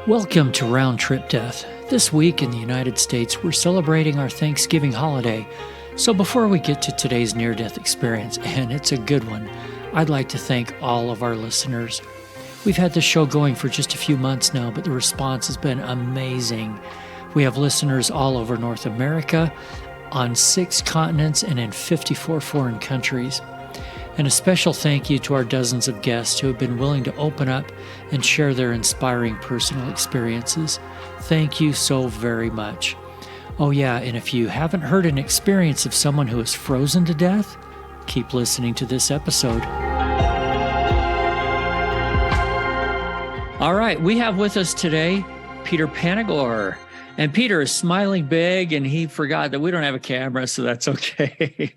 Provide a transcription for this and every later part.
Welcome to Round Trip Death. This week in the United States, we're celebrating our Thanksgiving holiday. So before we get to today's near-death experience, and it's a good one, I'd like to thank all of our listeners. We've had this show going for just a few months now, but the response has been amazing. We have listeners all over North America, on 6 continents, and in 54 foreign countries. And a special thank you to our dozens of guests who have been willing to open up and share their inspiring personal experiences. Thank you so very much. Oh yeah, and if you haven't heard an experience of someone who is frozen to death, keep listening to this episode. All right, we have with us today Peter Panagore. And Peter is smiling big, and he forgot that we don't have a camera, so that's okay.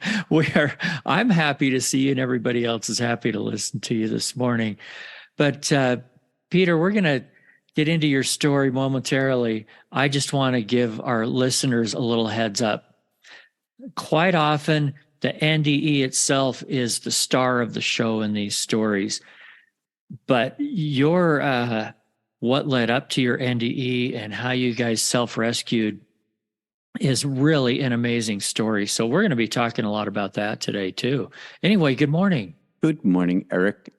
I'm happy to see you, and everybody else is happy to listen to you this morning. But Peter, we're going to get into your story momentarily. I just want to give our listeners a little heads up. Quite often, the NDE itself is the star of the show in these stories. But your what led up to your NDE and how you guys self-rescued is really an amazing story. So we're going to be talking a lot about that today too. Anyway, good morning. Good morning, Eric.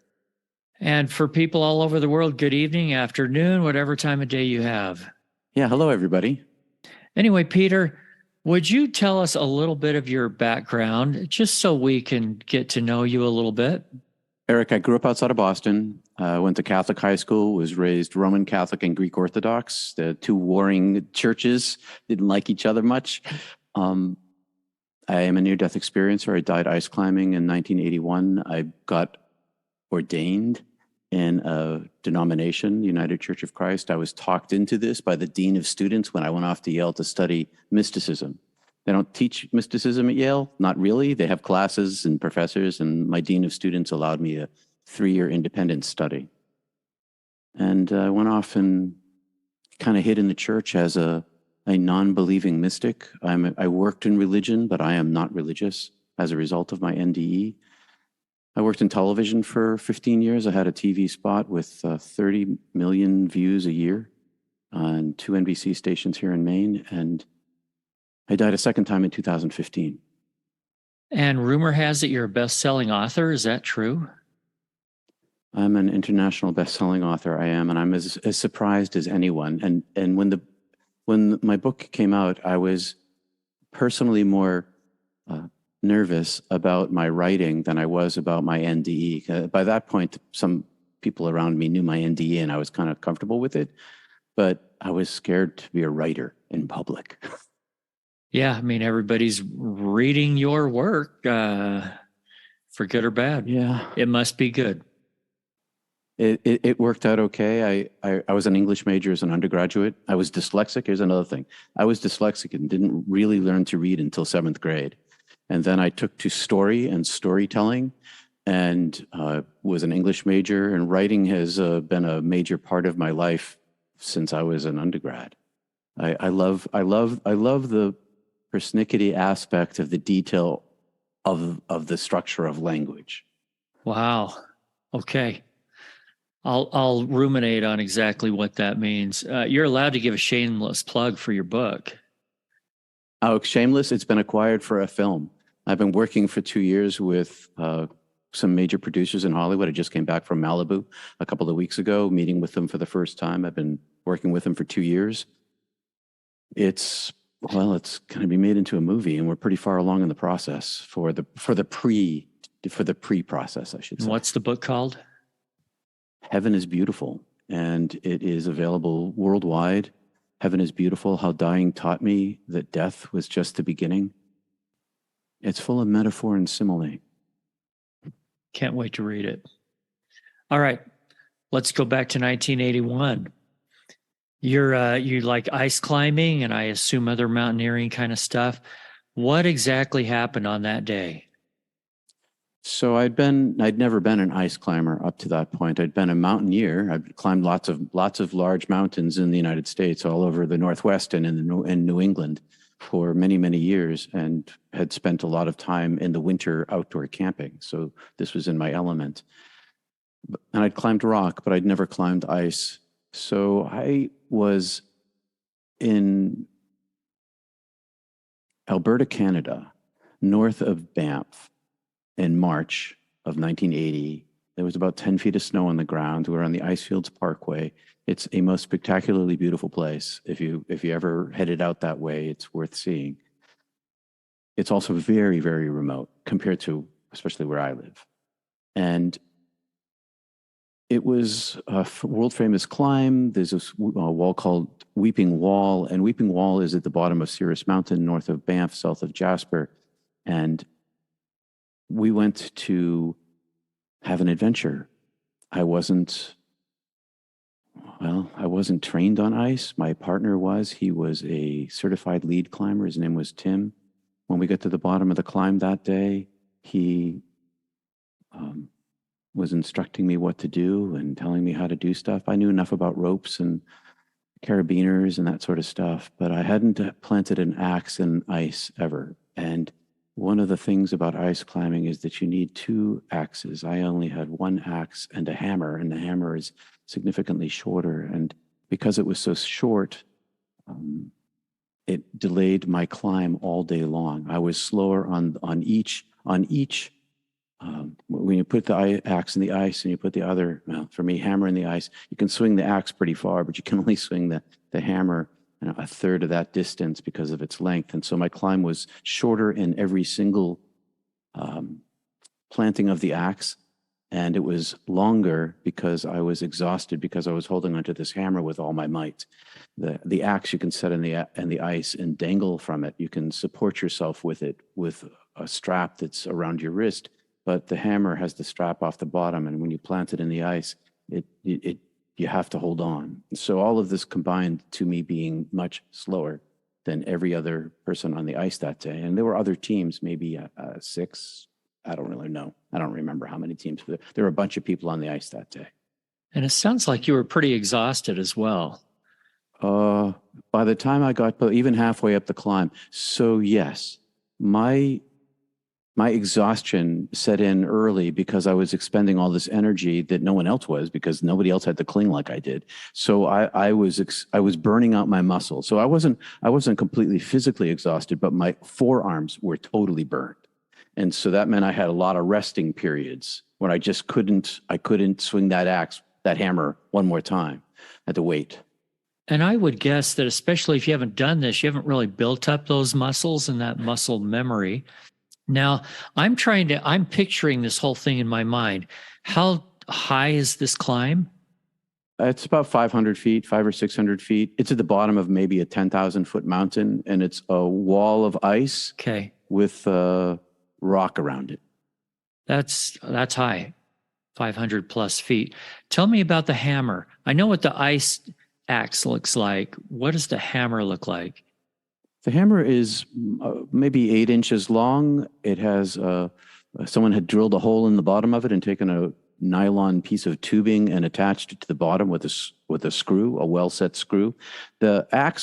And for people all over the world, good evening, afternoon, whatever time of day you have. Yeah, hello, everybody. Anyway, Peter, would you tell us a little bit of your background, just so we can get to know you a little bit? Eric, I grew up outside of Boston, went to Catholic high school, was raised Roman Catholic and Greek Orthodox. The two warring churches didn't like each other much. I am a near-death experiencer. I died ice climbing in 1981. I got ordained in a denomination, the United Church of Christ. I was talked into this by the dean of students when I went off to Yale to study mysticism. They don't teach mysticism at Yale, not really. They have classes and professors, and my dean of students allowed me a 3-year independent study. And I went off and kind of hid in the church as a non-believing mystic. I worked in religion, but I am not religious as a result of my NDE. I worked in television for 15 years. I had a TV spot with 30 million views a year on 2 NBC stations here in Maine, and I died a second time in 2015. And rumor has it you're a best-selling author. Is that true? I'm an international best-selling author. I am, and I'm as surprised as anyone. And when my book came out, I was personally more nervous about my writing than I was about my NDE. By that point, some people around me knew my NDE, and I was kind of comfortable with it. But I was scared to be a writer in public. Yeah, I mean, everybody's reading your work for good or bad. Yeah. It must be good. It worked out okay. I was an English major as an undergraduate. I was dyslexic. Here's another thing. I was dyslexic and didn't really learn to read until 7th grade. And then I took to story and storytelling and was an English major. And writing has been a major part of my life since I was an undergrad. I love the persnickety aspect of the detail of the structure of language. Wow. Okay. I'll ruminate on exactly what that means. You're allowed to give a shameless plug for your book. Oh, shameless. It's been acquired for a film. I've been working for 2 years with some major producers in Hollywood. I just came back from Malibu a couple of weeks ago, meeting with them for the first time. I've been working with them for 2 years. It's going to be made into a movie, and we're pretty far along in the process for the pre-process, I should say. What's the book called? Heaven is Beautiful, and it is available worldwide. Heaven is Beautiful, How Dying Taught Me That Death Was Just the Beginning. It's full of metaphor and simile. Can't wait to read it. All right, let's go back to 1981. You like ice climbing and I assume other mountaineering kind of stuff. What exactly happened on that day? So I'd never been an ice climber up to that point. I'd been a mountaineer. I'd climbed lots of large mountains in the United States, all over the Northwest and in New England for many, many years, and had spent a lot of time in the winter outdoor camping. So this was in my element. And I'd climbed rock, but I'd never climbed ice. So I was in Alberta, Canada, north of Banff in March of 1980. There was about 10 feet of snow on the ground. We were on the Icefields Parkway. It's a most spectacularly beautiful place. If you ever headed out that way, it's worth seeing. It's also very, very remote compared to especially where I live. And it was a world famous climb. There's this wall called Weeping Wall, and Weeping Wall is at the bottom of Cirrus Mountain, north of Banff, south of Jasper. And we went to have an adventure. I wasn't trained on ice. My partner was. He was a certified lead climber. His name was Tim. When we got to the bottom of the climb that day, he was instructing me what to do and telling me how to do stuff. I knew enough about ropes and carabiners and that sort of stuff, but I hadn't planted an axe in ice ever. And one of the things about ice climbing is that you need two axes. I only had one axe and a hammer, and the hammer is significantly shorter. And because it was so short, it delayed my climb all day long. I was slower on each. When you put the axe in the ice and you put the other, well, for me, hammer in the ice, you can swing the axe pretty far, but you can only swing the hammer a third of that distance because of its length. And so my climb was shorter in every single planting of the axe, and it was longer because I was exhausted because I was holding onto this hammer with all my might. The axe you can set in the ice and dangle from it. You can support yourself with it with a strap that's around your wrist, but the hammer has the strap off the bottom, and when you plant it in the ice, you have to hold on. So all of this combined to me being much slower than every other person on the ice that day. And there were other teams, maybe 6. I don't really know. I don't remember how many teams, but there were a bunch of people on the ice that day. And it sounds like you were pretty exhausted as well. By the time I got even halfway up the climb, so yes, my exhaustion set in early because I was expending all this energy that no one else was, because nobody else had to cling like I did. So I was burning out my muscles. So I wasn't completely physically exhausted, but my forearms were totally burned. And so that meant I had a lot of resting periods when I just couldn't swing that hammer one more time. I had to wait. And I would guess that especially if you haven't done this, you haven't really built up those muscles and that muscle memory. Now, I'm picturing this whole thing in my mind. How high is this climb? It's about 500 feet, 500 or 600 feet. It's at the bottom of maybe a 10,000-foot mountain, and it's a wall of ice with rock around it. That's high, 500 plus feet. Tell me about the hammer. I know what the ice axe looks like. What does the hammer look like? The hammer is maybe 8 inches long. It has someone had drilled a hole in the bottom of it and taken a nylon piece of tubing and attached it to the bottom with a screw, a well-set screw. The hammer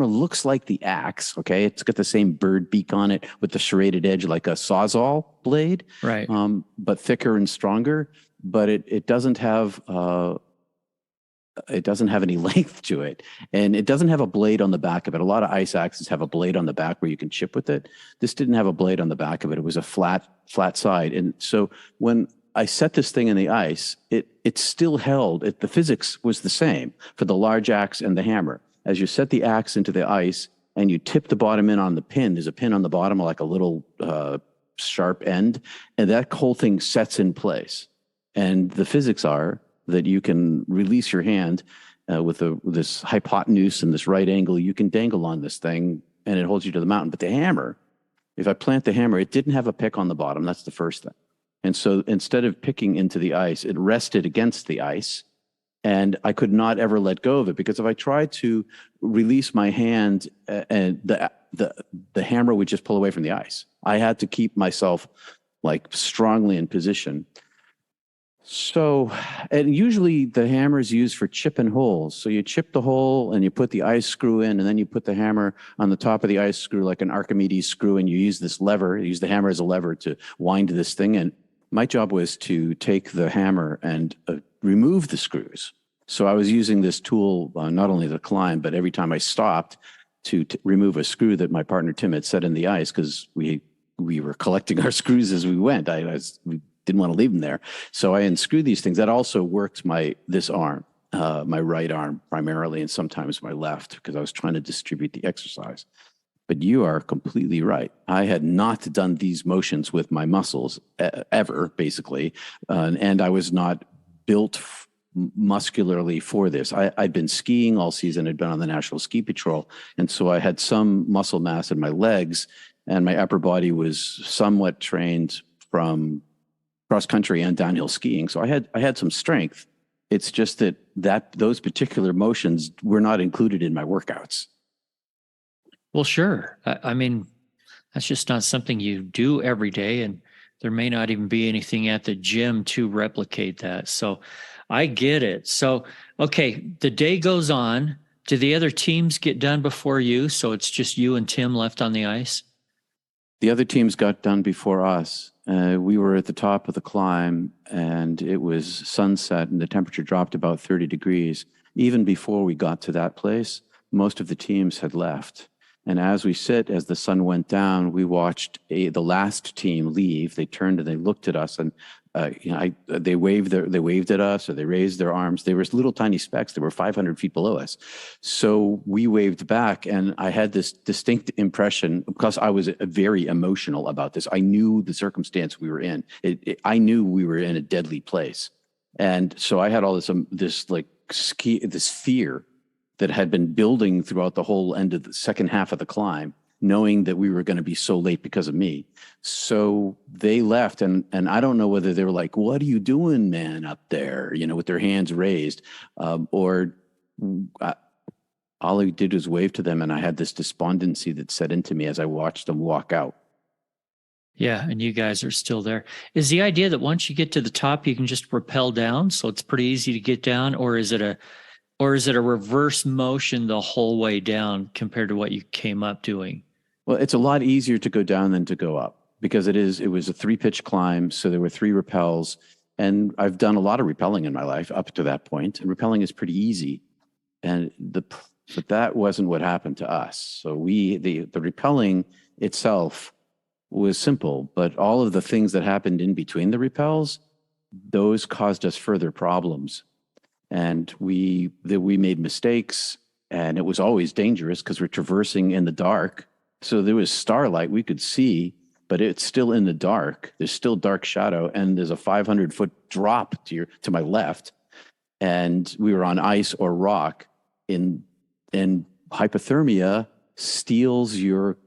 looks like the axe. Okay, it's got the same bird beak on it with the serrated edge like a Sawzall blade, right? But thicker and stronger. But it doesn't have any length to it, and it doesn't have a blade on the back of it. A lot of ice axes have a blade on the back where you can chip with it. This didn't have a blade on the back of it. It was a flat side. And so when I set this thing in the ice, it still held. The physics was the same for the large axe and the hammer. As you set the axe into the ice and you tip the bottom in on the pin, there's a pin on the bottom, like a little sharp end, and that whole thing sets in place. And the physics are that you can release your hand with this hypotenuse and this right angle. You can dangle on this thing and it holds you to the mountain. But the hammer, if I plant the hammer, it didn't have a pick on the bottom. That's the first thing. And so instead of picking into the ice, it rested against the ice, and I could not ever let go of it, because if I tried to release my hand, and the hammer would just pull away from the ice. I had to keep myself like strongly in position. So, and usually the hammer is used for chipping holes. So you chip the hole and you put the ice screw in, and then you put the hammer on the top of the ice screw like an Archimedes screw, and you use this lever, use the hammer as a lever to wind this thing in. My job was to take the hammer and remove the screws. So I was using this tool, not only to climb, but every time I stopped to remove a screw that my partner Tim had set in the ice, because we were collecting our screws as we went. We didn't want to leave them there. So I unscrewed these things. That also worked this arm, my right arm primarily, and sometimes my left, because I was trying to distribute the exercise. But you are completely right. I had not done these motions with my muscles ever, basically. And I was not built muscularly for this. I'd been skiing all season. I'd been on the National Ski Patrol. And so I had some muscle mass in my legs, and my upper body was somewhat trained from cross country and downhill skiing. So I had some strength. It's just that those particular motions were not included in my workouts. Well, sure. I mean, that's just not something you do every day, and there may not even be anything at the gym to replicate that. So I get it. So, okay, the day goes on. Do the other teams get done before you? So it's just you and Tim left on the ice? The other teams got done before us. We were at the top of the climb, and it was sunset, and the temperature dropped about 30 degrees. Even before we got to that place, most of the teams had left. And as the sun went down, we watched the last team leave. They turned and they looked at us, and they waved at us, or they raised their arms. They were little tiny specks. They were 500 feet below us. So we waved back, and I had this distinct impression, because I was very emotional about this. I knew the circumstance we were in. I knew we were in a deadly place, and so I had all this fear that had been building throughout the whole end of the second half of the climb, knowing that we were going to be so late because of me. So they left, and I don't know whether they were like, "What are you doing, man, up there?" With their hands raised, or all I did was wave to them, and I had this despondency that set into me as I watched them walk out. Yeah, and you guys are still there. Is the idea that once you get to the top, you can just rappel down, so it's pretty easy to get down, or is it a reverse motion the whole way down compared to what you came up doing? Well, it's a lot easier to go down than to go up, because it was a 3-pitch climb. So there were 3 rappels, and I've done a lot of rappelling in my life up to that point. And rappelling is pretty easy. But that wasn't what happened to us. So the rappelling itself was simple, but all of the things that happened in between the rappels, those caused us further problems. And we made mistakes, and it was always dangerous because we're traversing in the dark. So there was starlight we could see, but it's still in the dark. There's still dark shadow, and there's a 500-foot drop to my left. And we were on ice or rock. And hypothermia steals your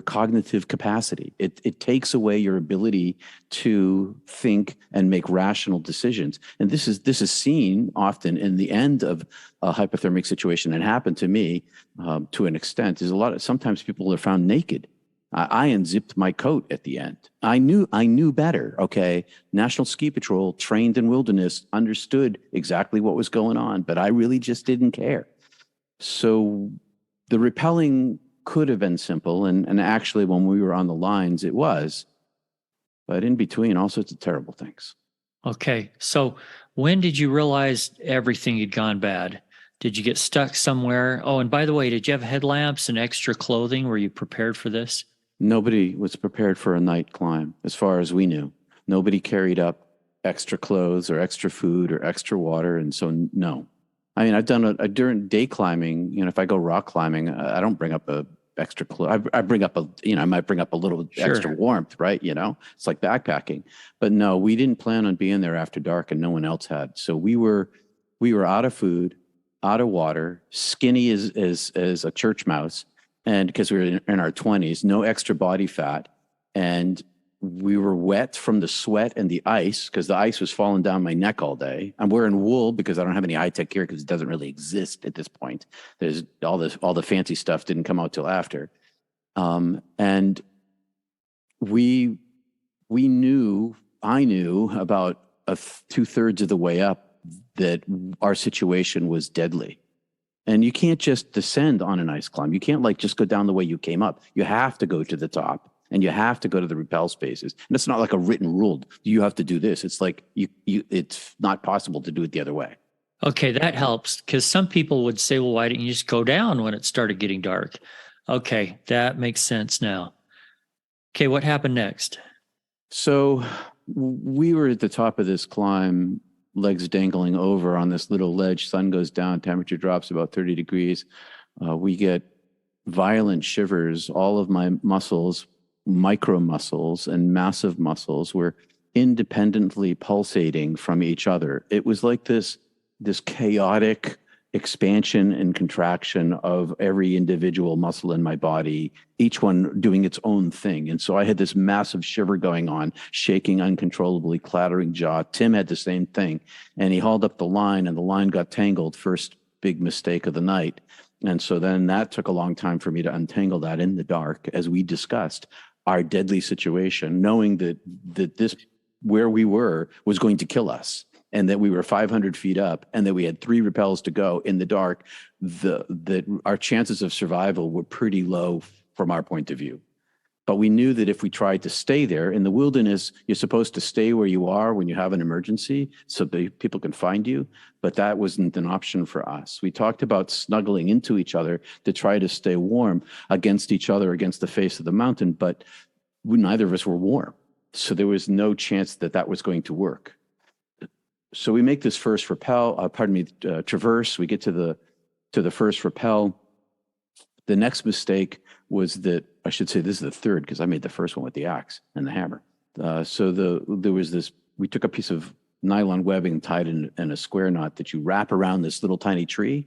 cognitive capacity. It takes away your ability to think and make rational decisions. And this is seen often in the end of a hypothermic situation. It happened to me to an extent. Sometimes people are found naked. I unzipped my coat at the end. I knew better. Okay, National Ski Patrol, trained in wilderness, understood exactly what was going on, but I really just didn't care. So the rappelling could have been simple, and actually when we were on the lines, it was. But in between, all sorts of terrible things. Okay, so when did you realize everything had gone bad? Did you get stuck somewhere? Oh, and by the way, did you have headlamps and extra clothing? Were you prepared for this? Nobody was prepared for a night climb, as far as we knew. Nobody carried up extra clothes or extra food or extra water, and so no. I mean, I've done during day climbing. If I go rock climbing, I don't bring up a extra clothes. I bring up I might bring up a little extra warmth, right? It's like backpacking. But no, we didn't plan on being there after dark, and no one else had. So we were out of food, out of water, skinny as a church mouse, and because we were in our 20s, no extra body fat, and we were wet from the sweat and the ice, because the ice was falling down my neck all day. I'm wearing wool because I don't have any high-tech gear, because it doesn't really exist at this point. There's all the fancy stuff didn't come out till after. And I knew about 2/3 of the way up that our situation was deadly. And you can't just descend on an ice climb. You can't just go down the way you came up. You have to go to the top. and you have to go to the rappel spaces. And it's not like a written rule. You have to do this. It's like it's not possible to do it the other way. Okay, that helps, because some people would say, well, why didn't you just go down when it started getting dark? Okay, that makes sense now. Okay, what happened next? So we were at the top of this climb, legs dangling over on this little ledge. Sun goes down, temperature drops about 30 degrees. We get violent shivers. All of my muscles, micro muscles and massive muscles, were independently pulsating from each other. It was like this chaotic expansion and contraction of every individual muscle in my body, each one doing its own thing. And so I had this massive shiver going on, shaking uncontrollably, clattering jaw. Tim had the same thing, and he hauled up the line, and the line got tangled. First big mistake of the night. And so then that took a long time for me to untangle that in the dark, as we discussed our deadly situation, knowing that this, where we were, was going to kill us, and that we were 500 feet up, and that we had 3 rappels to go in the dark. That our chances of survival were pretty low from our point of view. But we knew that if we tried to stay there in the wilderness, you're supposed to stay where you are when you have an emergency so that people can find you. But that wasn't an option for us. We talked about snuggling into each other to try to stay warm against each other, against the face of the mountain. But neither of us were warm. So there was no chance that that was going to work. So we make this first traverse. We get to the first rappel. The next mistake was that, I should say this is the third, because I made the first one with the axe and the hammer. There was this, we took a piece of nylon webbing and tied in a square knot that you wrap around this little tiny tree,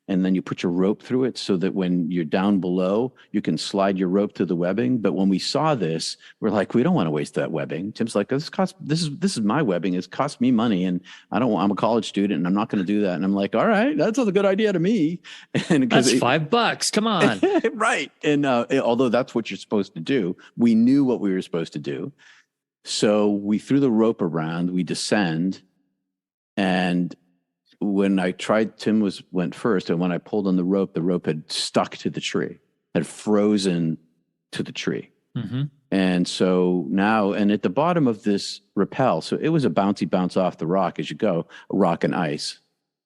and then you put your rope through it so that when you're down below, you can slide your rope through the webbing. But when we saw this, we're like, we don't want to waste that webbing. Tim's like, this is my webbing. It's cost me money, and I'm a college student, and I'm not going to do that. And I'm like, all right, that's a good idea to me. And that's $5. Come on. Right. And although that's what you're supposed to do, we knew what we were supposed to do. So we threw the rope around, we descend, and when I tried, Tim went first, and when I pulled on the rope had stuck to the tree, had frozen to the tree. Mm-hmm. And so now, and at the bottom of this rappel, so it was a bouncy bounce off the rock as you go, rock and ice.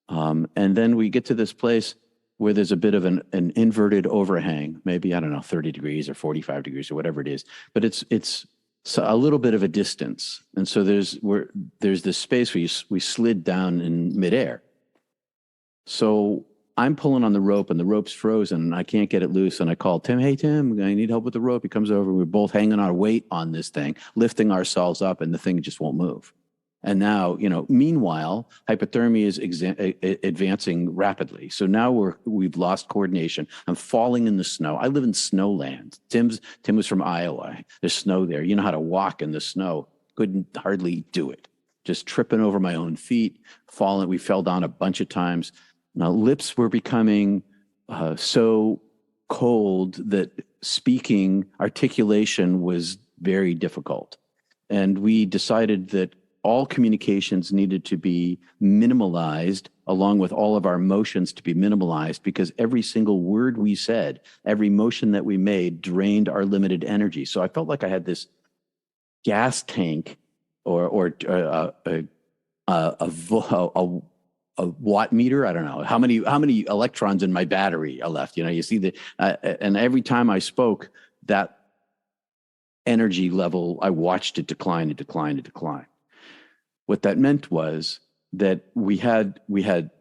And then we get to this place where there's a bit of an inverted overhang, maybe, I don't know, 30 degrees or 45 degrees or whatever it is, but it's a little bit of a distance. And so there's this space where we slid down in midair. So I'm pulling on the rope, and the rope's frozen, and I can't get it loose. And I call Tim, hey, Tim, I need help with the rope. He comes over. We're both hanging our weight on this thing, lifting ourselves up, and the thing just won't move. And now, meanwhile, hypothermia is advancing rapidly. So now we've lost coordination. I'm falling in the snow. I live in snowland. Tim was from Iowa. There's snow there. You know how to walk in the snow. Couldn't hardly do it. Just tripping over my own feet, falling. We fell down a bunch of times. Now, lips were becoming so cold that articulation was very difficult. And we decided that all communications needed to be minimalized, along with all of our motions to be minimalized, because every single word we said, every motion that we made drained our limited energy. So I felt like I had this gas tank or a watt meter. I don't know how many electrons in my battery are left. You see and every time I spoke, that energy level, I watched it decline and decline and decline. What that meant was that we had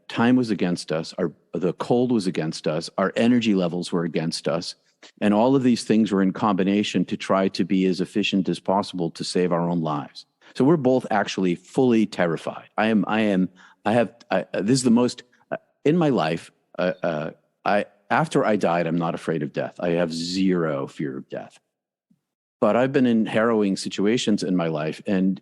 time was against us, the cold was against us, our energy levels were against us, and all of these things were in combination to try to be as efficient as possible to save our own lives. So we're both actually fully terrified. This is the most in my life. After I died, I'm not afraid of death. I have zero fear of death. But I've been in harrowing situations in my life, and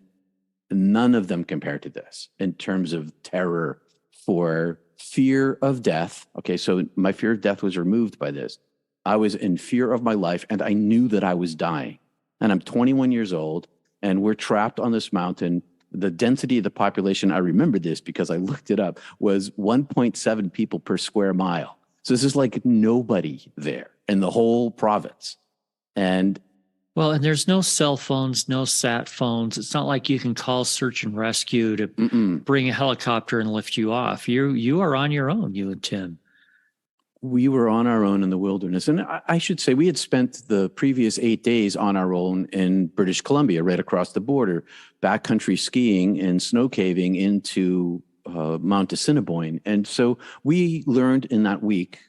none of them compare to this in terms of terror for fear of death. Okay, so my fear of death was removed by this. I was in fear of my life, and I knew that I was dying. And I'm 21 years old, and we're trapped on this mountain. The density of the population, I remember this because I looked it up, was 1.7 people per square mile. So this is like nobody there in the whole province. And Well, and there's no cell phones, no sat phones. It's not like you can call search and rescue to bring a helicopter and lift you off. You are on your own, you and Tim. We were on our own in the wilderness. And I should say we had spent the previous 8 days on our own in British Columbia, right across the border, backcountry skiing and snow caving into Mount Assiniboine. And so we learned in that week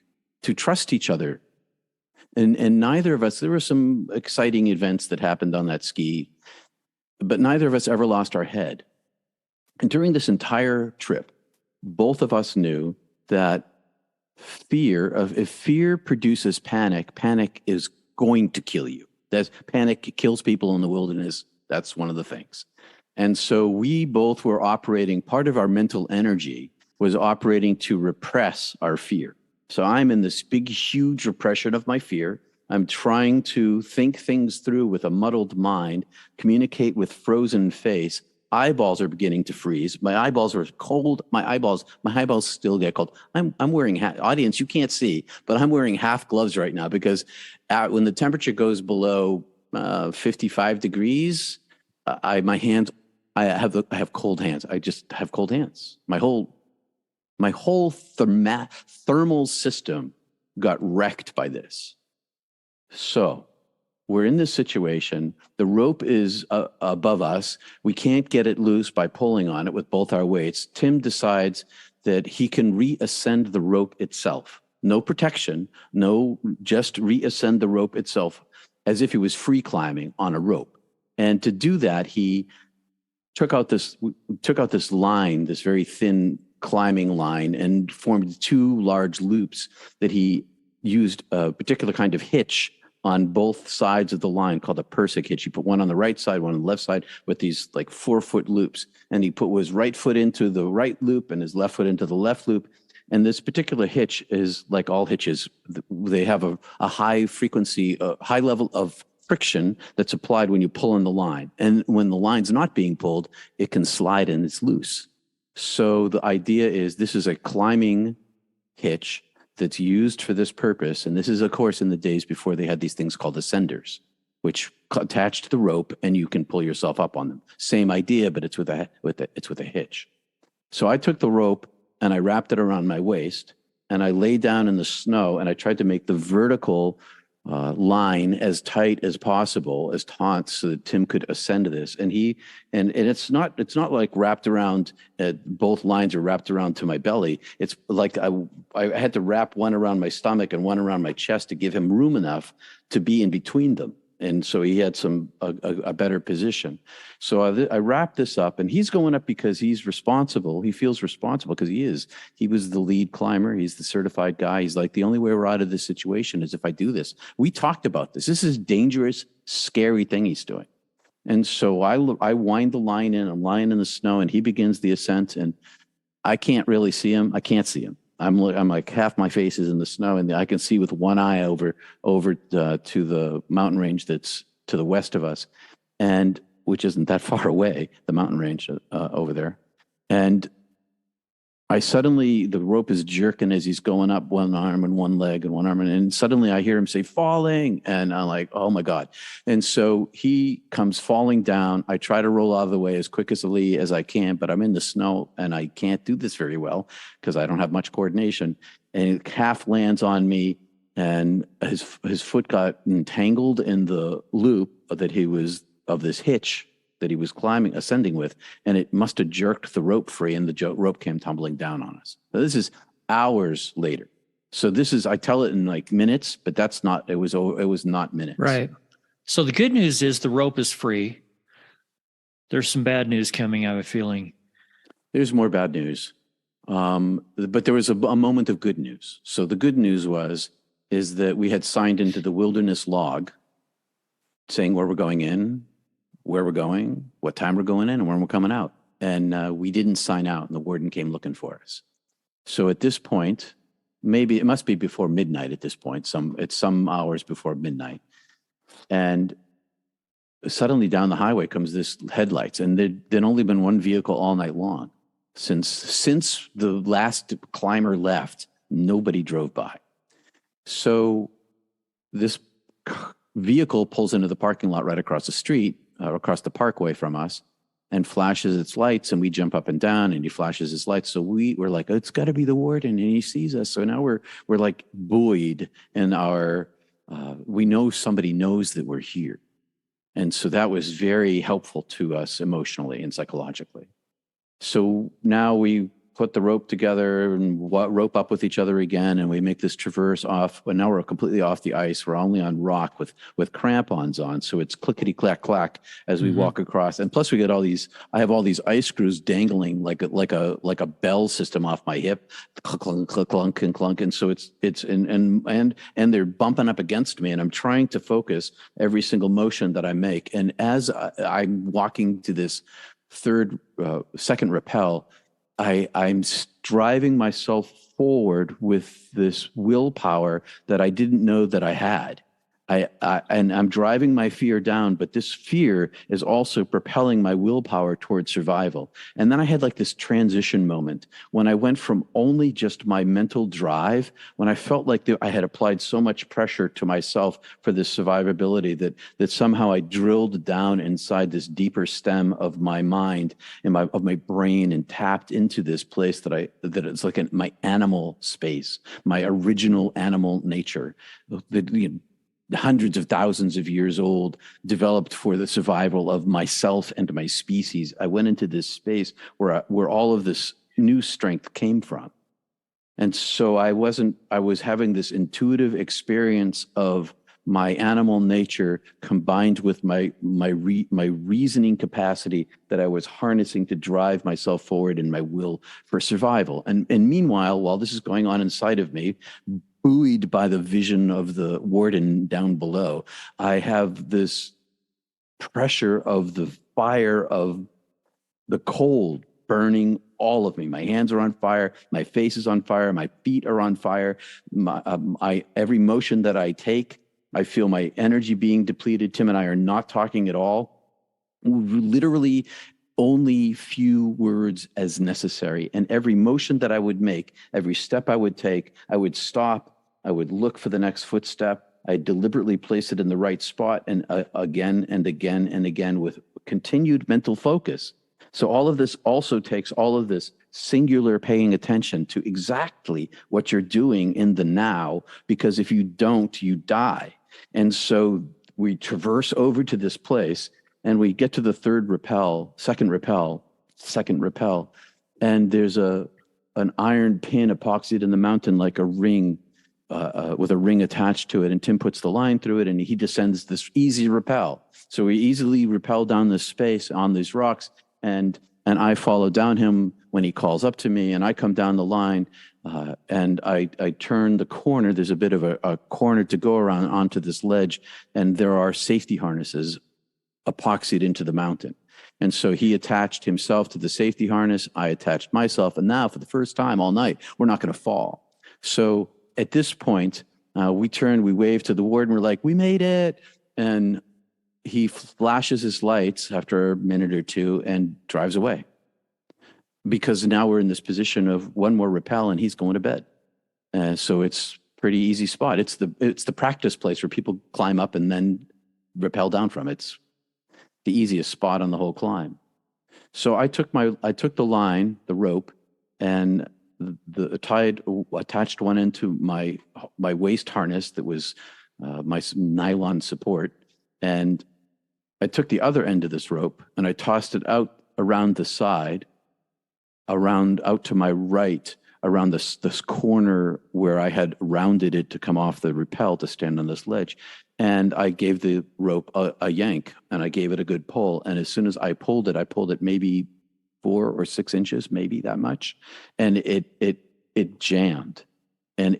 to trust each other. And neither of us, there were some exciting events that happened on that ski, but neither of us ever lost our head. And during this entire trip, both of us knew that if fear produces panic, panic is going to kill you. Panic kills people in the wilderness. That's one of the things. And so we both were operating, part of our mental energy was operating to repress our fear. So I'm in this big, huge repression of my fear. I'm trying to think things through with a muddled mind, communicate with frozen face. Eyeballs are beginning to freeze. My eyeballs are cold. My eyeballs still get cold. I'm wearing audience, you can't see, but I'm wearing half gloves right now because when the temperature goes below 55 degrees, I have cold hands. I just have cold hands. My whole thermal system got wrecked by this. So we're in this situation. The rope is above us. We can't get it loose by pulling on it with both our weights. Tim decides that he can reascend the rope itself. No protection, just reascend the rope itself as if he was free climbing on a rope. And to do that, he took out this line, this very thin climbing line, and formed 2 large loops that he used a particular kind of hitch on both sides of the line called a Persic hitch. He put one on the right side, one on the left side with these like 4-foot loops. And he put his right foot into the right loop and his left foot into the left loop. And this particular hitch is like all hitches. They have a high frequency, high level of friction that's applied when you pull on the line. And when the line's not being pulled, it can slide and it's loose. So the idea is this is a climbing hitch that's used for this purpose. And this is, of course, in the days before they had these things called ascenders, which attach to the rope and you can pull yourself up on them. Same idea, but it's with a hitch. So I took the rope and I wrapped it around my waist and I lay down in the snow and I tried to make the vertical line as tight as possible, as taut, so that Tim could ascend to this. And it's not like wrapped around, both lines are wrapped around to my belly. It's like I had to wrap one around my stomach and one around my chest to give him room enough to be in between them. And so he had a better position. So I wrapped this up and he's going up because he's responsible. He feels responsible because he is. He was the lead climber. He's the certified guy. He's like, the only way we're out of this situation is if I do this. We talked about this. This is dangerous, scary thing he's doing. And so I wind the line in. I'm lying in the snow and he begins the ascent and I can't really see him. I can't see him. I'm like half my face is in the snow and I can see with one eye over to the mountain range that's to the west of us, and which isn't that far away, the mountain range over there. And the rope is jerking as he's going up, one arm and one leg and one arm. And suddenly I hear him say, falling. And I'm like, oh my God. And so he comes falling down. I try to roll out of the way as quickly as I can, but I'm in the snow and I can't do this very well because I don't have much coordination. And it half lands on me and his foot got entangled in the loop of this hitch that he was ascending with, and it must have jerked the rope free and the rope came tumbling down on us. So this is hours later. So I tell it in like minutes, but it was not minutes. Right. So the good news is the rope is free. There's some bad news coming, I have a feeling. There's more bad news. But there was a moment of good news. So the good news is that we had signed into the wilderness log saying where we're going in, where we're going, what time we're going in, and when we're coming out. And we didn't sign out, and the warden came looking for us. So at this point, maybe it must be before midnight at this point. It's some hours before midnight. And suddenly down the highway comes this headlights, and there'd only been one vehicle all night long. Since the last climber left, nobody drove by. So this vehicle pulls into the parking lot right across the street, across the parkway from us, and flashes its lights, and we jump up and down, and he flashes his lights. So we're like, oh, it's got to be the warden, and he sees us. So now we're like buoyed in our, we know somebody knows that we're here. And so that was very helpful to us emotionally and psychologically. So now we put the rope together and rope up with each other again, and we make this traverse off. But now we're completely off the ice. We're only on rock with crampons on, so it's clickety clack clack as we walk across. And plus, we get all these. I have all these ice screws dangling like a bell system off my hip, clunk clunk clunk and clunk. And so it's and they're bumping up against me, and I'm trying to focus every single motion that I make. And as I'm walking to this second rappel, I'm driving myself forward with this willpower that I didn't know that I had. And I'm driving my fear down, but this fear is also propelling my willpower towards survival. And then I had like this transition moment when I went from only just my mental drive, when I felt like I had applied so much pressure to myself for this survivability that somehow I drilled down inside this deeper stem of my mind and of my brain and tapped into this place that it's like my animal space, my original animal nature. Hundreds of thousands of years old, developed for the survival of myself and my species. I went into this space where all of this new strength came from. And so I was having this intuitive experience of my animal nature combined with my reasoning capacity that I was harnessing to drive myself forward in my will for survival. And meanwhile, while this is going on inside of me, buoyed by the vision of the warden down below, I have this pressure of the fire of the cold burning all of me. My hands are on fire. My face is on fire. My feet are on fire. Every motion that I take, I feel my energy being depleted. Tim and I are not talking at all. Literally only few words as necessary. And every motion that I would make, every step I would take, I would stop, I would look for the next footstep. I deliberately place it in the right spot, and again and again and again with continued mental focus. So all of this also takes all of this singular paying attention to exactly what you're doing in the now, because if you don't, you die. And so we traverse over to this place, and we get to the second rappel, and there's an iron pin epoxied in the mountain like a ring, with a ring attached to it. And Tim puts the line through it, and he descends this easy rappel. So we easily rappel down this space on these rocks, and I follow down him when he calls up to me, and I come down the line, and I turn the corner. There's a bit of a corner to go around onto this ledge, and there are safety harnesses epoxied into the mountain. And so he attached himself to the safety harness. I attached myself. And now for the first time all night, we're not going to fall. So at this point, we wave to the warden. We're like, we made it. And he flashes his lights after a minute or two and drives away. Because now we're in this position of one more rappel and he's going to bed. So it's pretty easy spot. It's the practice place where people climb up and then rappel down from. It's the easiest spot on the whole climb. So I took the line, the rope, and attached one into my waist harness that was my nylon support, and I took the other end of this rope and I tossed it out around the side, out to my right, around this corner where I had rounded it to come off the rappel to stand on this ledge. And I gave the rope a yank, and I gave it a good pull. And as soon as I pulled it maybe 4 or 6 inches, maybe that much. And it jammed. And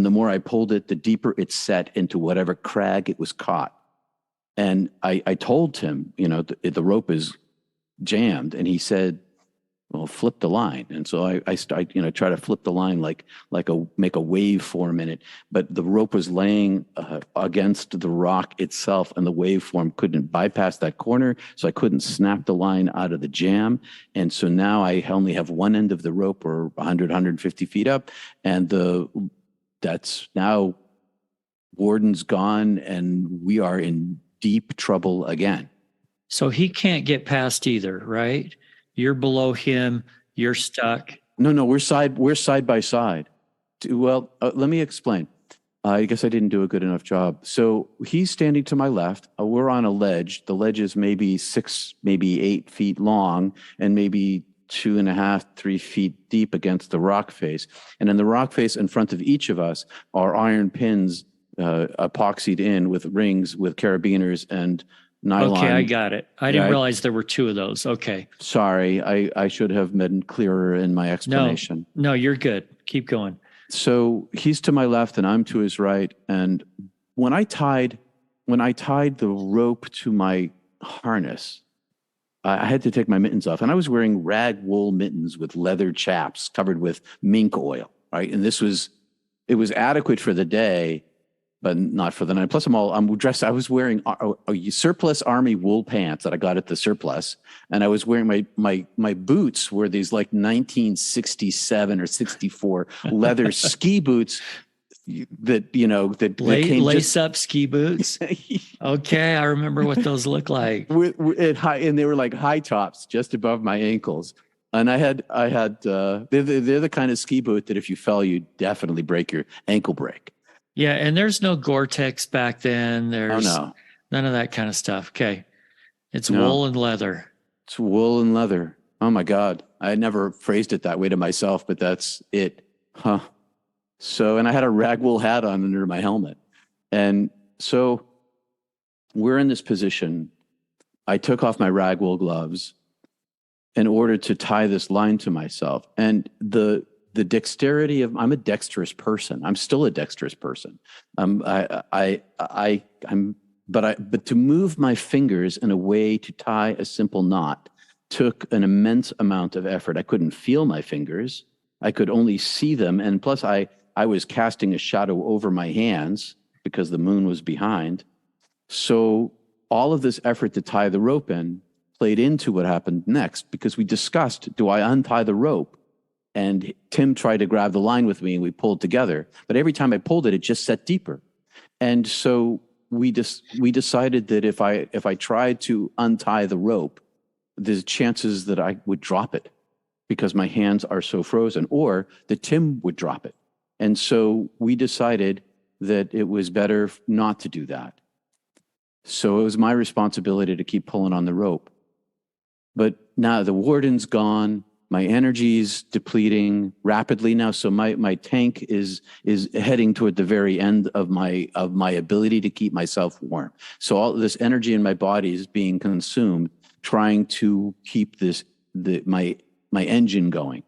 the more I pulled it, the deeper it set into whatever crag it was caught. And I told him, the rope is jammed. And he said, well, flip the line. And so I try to flip the line make a wave form in it, but the rope was laying against the rock itself, and the waveform couldn't bypass that corner, so I couldn't snap the line out of the jam. And so now I only have one end of the rope, or 100, 150 feet up, and that's now Warden's gone, and we are in deep trouble again. So he can't get past either, right? You're below him. You're stuck. No, we're side by side. Well, let me explain. I guess I didn't do a good enough job. So he's standing to my left. We're on a ledge. The ledge is maybe 6, maybe 8 feet long, and maybe 2.5, 3 feet deep against the rock face. And in the rock face in front of each of us are iron pins epoxied in with rings with carabiners and nylon. Okay, I got it. I didn't realize there were 2 of those. Okay. Sorry, I should have been clearer in my explanation. No, you're good. Keep going. So he's to my left and I'm to his right. And when I tied the rope to my harness, I had to take my mittens off, and I was wearing rag wool mittens with leather chaps covered with mink oil, right? And it was adequate for the day, but not for the night. Plus, I'm dressed. I was wearing a surplus army wool pants that I got at the surplus, and I was wearing my boots were these like 1967 or 64 leather ski boots that lace up ski boots. Okay, I remember what those look like. And they were like high tops just above my ankles. And I had they're the kind of ski boot that if you fell, you definitely break your ankle break. Yeah, and there's no Gore-Tex back then. There's none of that kind of stuff. Okay. It's wool and leather. It's wool and leather. Oh my God. I had never phrased it that way to myself, but that's it. Huh. So, and I had a rag wool hat on under my helmet. And so we're in this position. I took off my rag wool gloves in order to tie this line to myself. And the dexterity of, I'm a dexterous person. I'm still a dexterous person. But to move my fingers in a way to tie a simple knot took an immense amount of effort. I couldn't feel my fingers. I could only see them. And plus I was casting a shadow over my hands because the moon was behind. So all of this effort to tie the rope in played into what happened next, because we discussed, do I untie the rope? And Tim tried to grab the line with me and we pulled together. But every time I pulled it, it just set deeper. And so we decided that if I tried to untie the rope, there's chances that I would drop it because my hands are so frozen, or that Tim would drop it. And so we decided that it was better not to do that. So it was my responsibility to keep pulling on the rope. But now the warden's gone. My energy's depleting rapidly now. So my tank is heading toward the very end of my ability to keep myself warm. So all this energy in my body is being consumed trying to keep my engine going.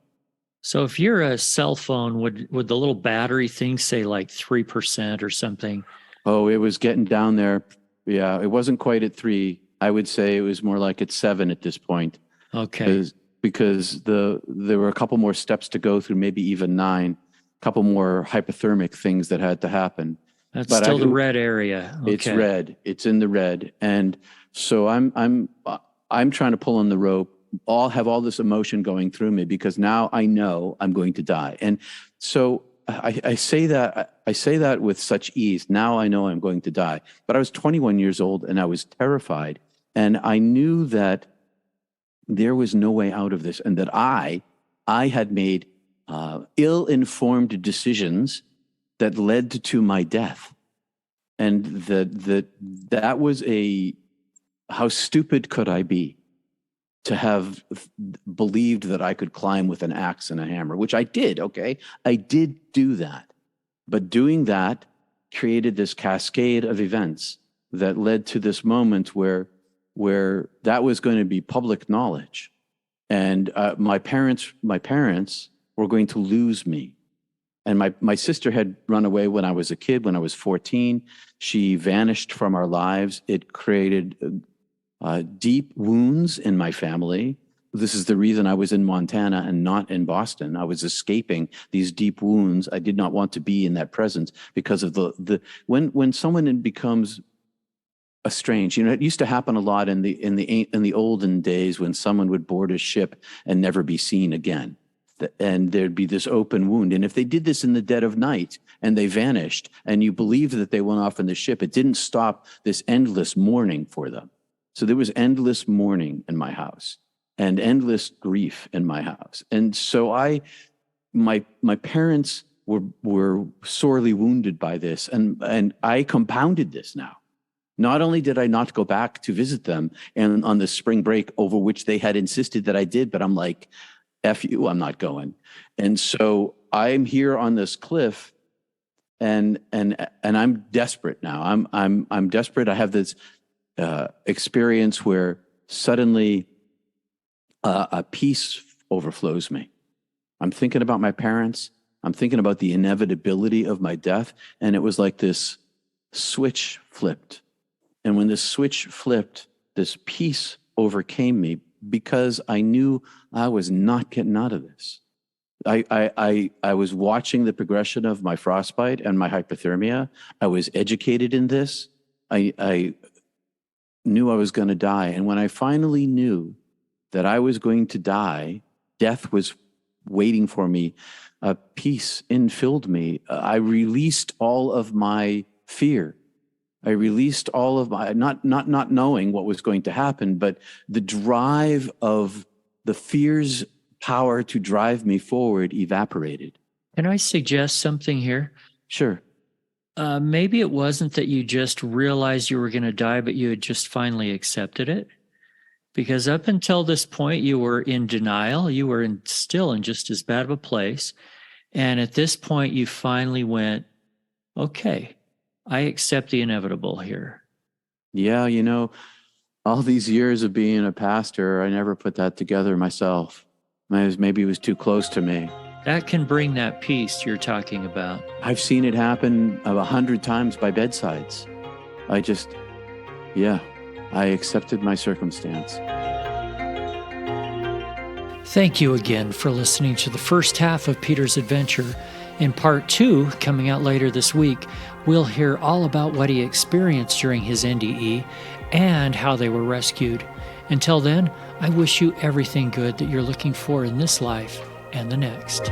So if you're a cell phone, would the little battery thing say like 3% or something? Oh, it was getting down there. Yeah, it wasn't quite at 3. I would say it was more like at 7 at this point. Okay. Because there were a couple more steps to go through, maybe even 9, a couple more hypothermic things that had to happen. That's still the red area. Okay. It's red. It's in the red. And so I'm trying to pull on the rope, have all this emotion going through me, because now I know I'm going to die. And so I say that with such ease. Now I know I'm going to die. But I was 21 years old and I was terrified. And I knew that there was no way out of this, and that I had made ill-informed decisions that led to my death. And that was how stupid could I be to have believed that I could climb with an axe and a hammer, which I did, okay? I did do that. But doing that created this cascade of events that led to this moment where that was going to be public knowledge. And my parents were going to lose me. And my sister had run away when I was a kid, when I was 14. She vanished from our lives. It created deep wounds in my family. This is the reason I was in Montana and not in Boston. I was escaping these deep wounds. I did not want to be in that presence because of when someone becomes estranged. It used to happen a lot in the olden days when someone would board a ship and never be seen again. and there'd be this open wound. And if they did this in the dead of night and they vanished and you believed that they went off in the ship, it didn't stop this endless mourning for them. So there was endless mourning in my house and endless grief in my house. And so my parents were sorely wounded by this, and I compounded this now. Not only did I not go back to visit them and on the spring break over which they had insisted that I did, but I'm like, F you, I'm not going. And so I'm here on this cliff and I'm desperate now. I'm desperate. I have this experience where suddenly a peace overflows me. I'm thinking about my parents. I'm thinking about the inevitability of my death. And it was like this switch flipped. And when this switch flipped, this peace overcame me because I knew I was not getting out of this. I was watching the progression of my frostbite and my hypothermia. I was educated in this. I knew I was going to die. And when I finally knew that I was going to die, death was waiting for me, peace infilled me. I released all of my fear. I released all of my, not knowing what was going to happen, but the drive of the fear's power to drive me forward evaporated. Can I suggest something here? Sure. Maybe it wasn't that you just realized you were going to die, but you had just finally accepted it. Because up until this point, you were in denial. You were still in just as bad of a place. And at this point, you finally went, okay, I accept the inevitable here. Yeah, all these years of being a pastor, I never put that together myself. Maybe it was too close to me. That can bring that peace you're talking about. I've seen it happen 100 times by bedsides. I accepted my circumstance. Thank you again for listening to the first half of Peter's adventure. In part 2, coming out later this week, we'll hear all about what he experienced during his NDE and how they were rescued. Until then, I wish you everything good that you're looking for in this life and the next.